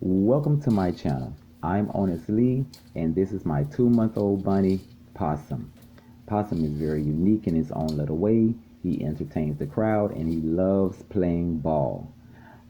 Welcome to my channel. I'm OnnisLee, and this is my 2-month-old bunny, Possum. Possum is very unique in his own little way. He entertains the crowd and he loves playing ball.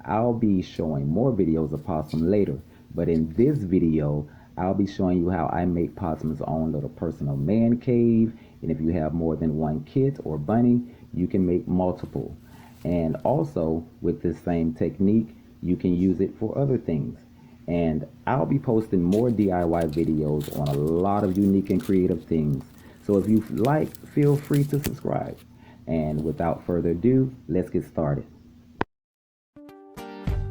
I'll be showing more videos of Possum later, but in this video, I'll be showing you how I make Possum's own little personal man cave. And if you have more than one kit or bunny, you can make multiple. And also, with this same technique, you can use it for other things. And I'll be posting more DIY videos on a lot of unique and creative things. So if you like, feel free to subscribe. And without further ado, let's get started.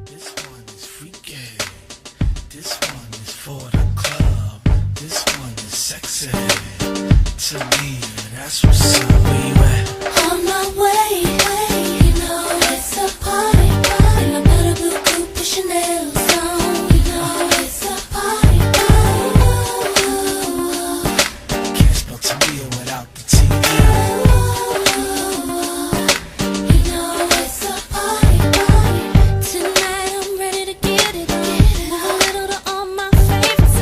This one is freaky. This one is for the club. This one is sexy. To me, that's what's up. Where you at? On my way, you know it's a party. In my better blue coupe with Chanel on. You know it's a party. Can't spell Tamia without the T. You know it's a party. Tonight I'm ready to get it on. Move a little to all my favorites.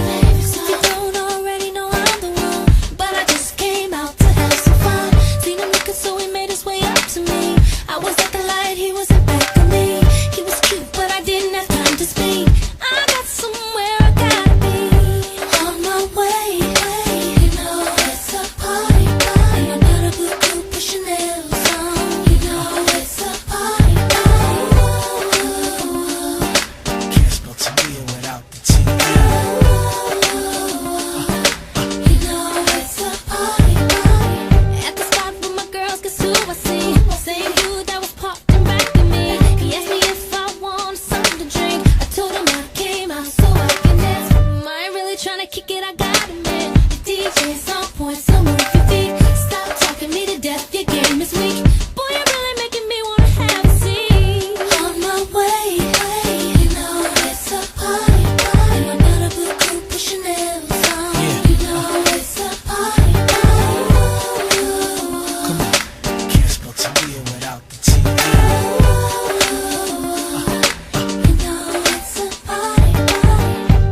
If you don't already know I'm the one, but I just came out to have some fun. Seen him looking, so he made his way up to me. I was at the light, he was in back of me. He was cute, but I didn't have time to speak. I got somewhere I gotta be. On my way, you know it's a party. In my better blue coupe with Chanel on. You know it's a party. Can't spell Tamia without the T. You know it's a party. At the spot with my girls, guess who I see? Same dude that was parked in back of me. He asked me if I wanted something to drink. I told him I came out so I can dance. I ain't really trying to kick it, I got it, man. The DJ's on point, somewhere if your feet. Stop talking me to death, your game is weak. Boy, you're really making me wanna have a seat. On my way, you know it's a party. In my better blue coupe with Chanel on. You know it's a party. Come on. Can't spell Tamia without the T. You know it's a party.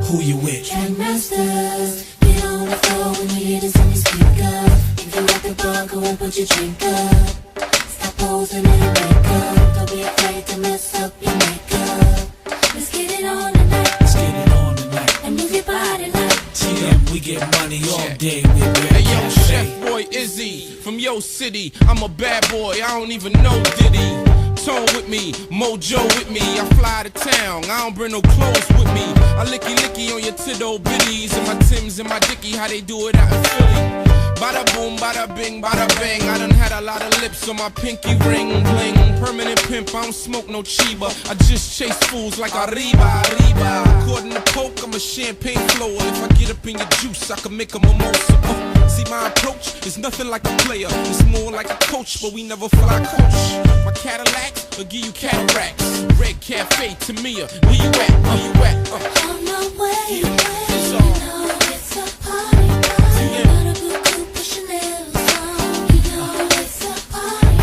Who you with? Grandmasters, get on the floor when you hear this on your speaker. If you like the bar, go and put your drink up. Stop posing in your makeup. Don't be afraid to mess up your makeup. Let's get it on tonight Let's get it on tonight. and move your body like. TM, we get money all day with Hey yo, Red Chef Cafe. Boy Izzy from Yo City. I'm a bad boy, I don't even know Diddy. Tone with me, Mojo with me. I fly to town, I don't bring no clothes with me. I licky on your tiddo bitties and my Tims and my Dickie, how they do it out in Philly. Bada boom, bada bing, bada bang. I done had a lot of lips on my pinky ring bling. Permanent pimp, I don't smoke no chiba. I just chase fools like arriba. According to Coke, I'm a champagne flower. If I get up in your juice, I can make a mimosa. See, my approach is nothing like a player. It's more like a coach, but we never fly coach. My Cadillacs will give you cataracts. Red Cafe, Tamia, where you at? Where you at? On my way, It's you on. know it's a party. In my better blue coupe with Chanel on. You know it's a party.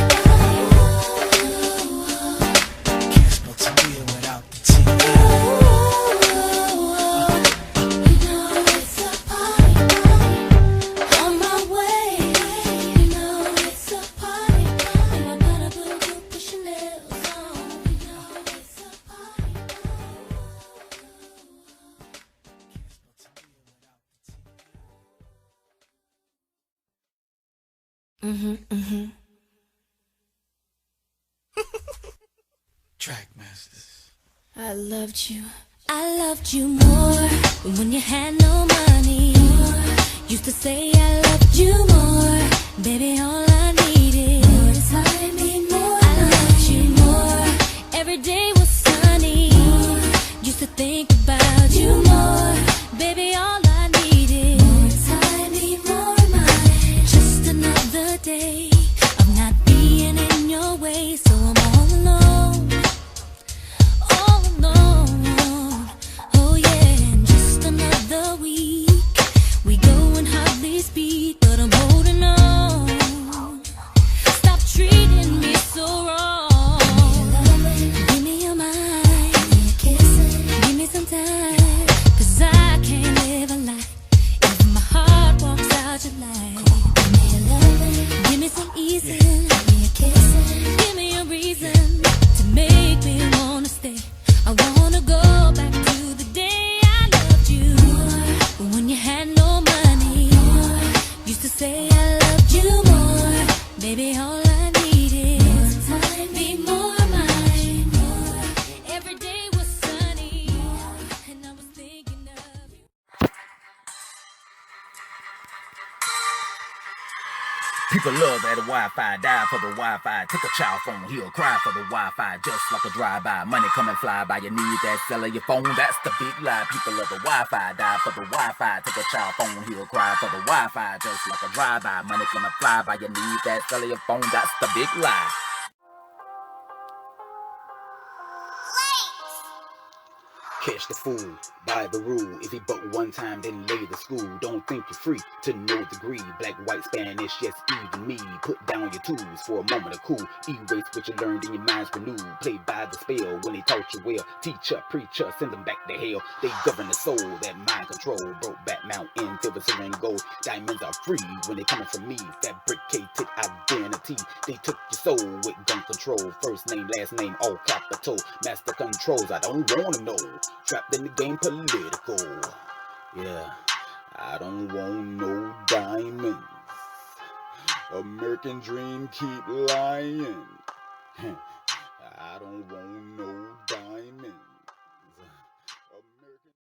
Can't spell Tamia without the T. You know it's a party. On my way, you know it's a party. In my better blue coupe with Chanel on. You know it's a party. Track masters. I loved you more when you had no money. Used to say I loved you more, baby. All I needed was time. I loved you more. Every day was sunny. Used to think about you more, baby. All I needed was time, more mine. Just another day of not being in your way, so I'm all alone. All alone, oh yeah, and just another week. We going hardly speak, but I'm holding on. Stop treating me so wrong. Give me your mind, give me some time. People love that Wi-Fi, die for the Wi-Fi. Take a child phone, he'll cry for the Wi-Fi. Just like a drive-by, money come and fly by. You need that cellular phone, that's the big lie. People love the Wi-Fi, die for the Wi-Fi. Take a child phone, he'll cry for the Wi-Fi. Just like a drive-by, money come and fly by. You need that cellular phone, that's the big lie. Catch the fool, by the rule. If he buck one time, then lay the school. Don't think you're free to no degree. Black, white, Spanish, yes, even me. Put down your tools for a moment of cool. Erase what you learned in your mind's renewed. Play by the spell when they taught you well. Teacher, preacher, send them back to hell. They govern the soul, that mind control. Broke back mountain, silver, silver, and gold. Diamonds are free when they coming from me. Fabricated identity. They took your soul with gun control. First name, last name, all capital. Master controls, I don't wanna know. Trapped in the game political. Yeah, I don't want no diamonds. American dream keep lying. I don't want no